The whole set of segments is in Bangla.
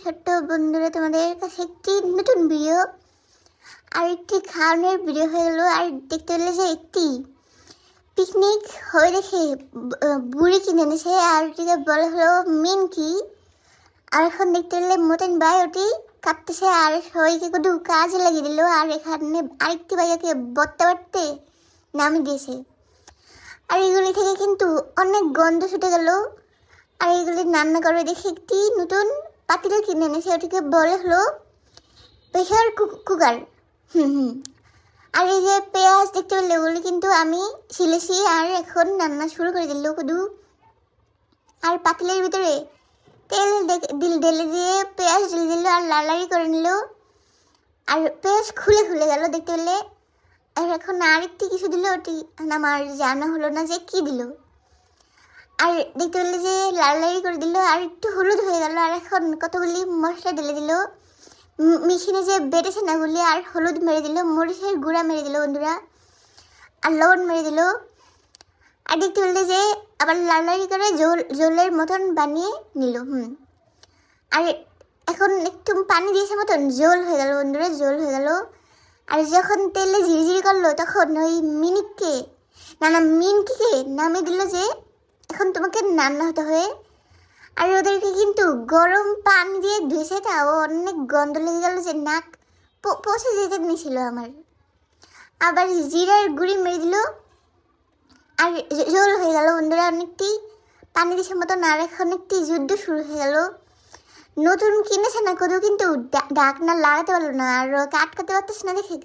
ছোট্ট বন্ধুরা, তোমাদের কাছে একটি নতুন ভিডিও আর একটি খাওয়ানোর ভিডিও হয়ে গেল। আর দেখতে পেলে যে একটি পিকনিক হয়ে দেখে বুড়ি কিনে এনেছে, আর ওটিকে বলা হলো মিনকি। আর এখন দেখতে পেলে মতন ভাই ওটি কাঁপতেছে আর সবাইকে একটু কাজে লাগিয়ে দিল। আর এখানে আরেকটি ভাইয়াকে বত্তা বাড়তে নামিয়ে দিয়েছে। আর এগুলি থেকে কিন্তু অনেক গন্ধ ছুটে গেল। আর এগুলি রান্না করবে দেখে একটি নতুন পাতিল কিনে এনেছে, ওটিকে বলে হলো প্রেশার কুকার। আর এই যে পেঁয়াজ দেখতে পেলে ওগুলি কিন্তু আমি ছিলেছি আর এখন রান্না শুরু করে দিল শুধু। আর পাতিলের ভিতরে তেল ঢেলে দিয়ে পেঁয়াজ ঢেলে দিল আর লালাড়ি করে নিল। আর পেঁয়াজ খুলে গেল দেখতে পেলে। আর এখন আরেকটি কিছু দিল, ওটি আমার জানা হলো না যে কি দিল। আর দেখতে পেলে যে লাড়ালাড়ি করে দিল আর একটু হলুদ হয়ে গেল। আর এখন কতগুলি মশলা ঢেলে দিল, মেশিনে যে বেটেছে না গুলি। আর হলুদ মেরে দিল, মরিচের গুঁড়া মেরে দিল বন্ধুরা, আর লবণ মেরে দিল। আর দেখতে পেলে যে আবার লাড়ালাড়ি করে জলের মতন বানিয়ে নিল। আর এখন একটু পানি দিয়েছে মতন জল হয়ে গেল বন্ধুরা, জল হয়ে গেল। আর যখন তেলে ঝিরিঝিরি করলো তখন ওই মিনকিকে নামিয়ে দিল যে এখন তোমাকে রান্না হতে হবে। আর ওদেরকে কিন্তু গরম পানি দিয়ে ধুয়েছে, তাও অনেক গন্ধ লেগে গেল যে নাক পচে যেতে নিয়েছিল আমার। আবার জিরার গুঁড়ি মেরে দিল আর জল হয়ে গেল বন্ধুরা, অনেকটি পানি দিছে মতন। আর এখন একটি যুদ্ধ শুরু হয়ে গেল। নতুন কিনেছে না কোথাও, কিন্তু ঢাকনা লাগাতে পারলো না আর আটকাতে পারতেছে না দেখে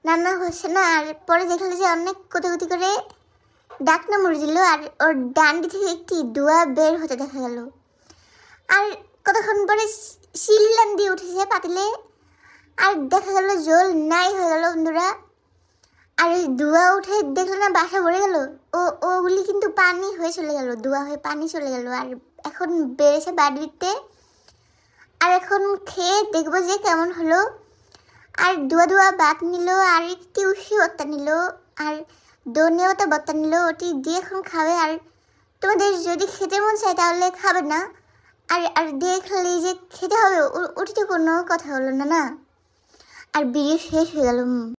রান্না হচ্ছে না। আর পরে দেখলো যে অনেক কোথাকুতি করে ডাকনা মরে দিল আর ওর ডান্ডি থেকে একটি ধোঁয়া বের হতে দেখা গেল। আর কতক্ষণ পরে শিললান দিয়ে উঠেছে পাতিলে আর দেখা গেল জল নাই হয়ে গেল বন্ধুরা। আর ওই ধোঁয়া উঠে দেখলো না বাসা ভরে গেল, ওগুলি কিন্তু পানি হয়ে চলে গেল, ধোঁয়া হয়ে পানি চলে গেল। আর এখন বেড়েছে বাড়িতে। আর এখন খেয়ে দেখবো যে কেমন হলো। আর ধোয়া ভাত নিল আর একটি উষি ভর্তা নিল আর ধনিয়া পাতা ভর্তা নিল, ওটি দিয়ে এখন খাবে। আর তোমাদের যদি খেতে মন চায় তাহলে খাবে না, আর দেখলে যে খেতে হবে ওটি তো কোনো কথা হলো না। আর ভিডিও শেষ হয়ে গেল।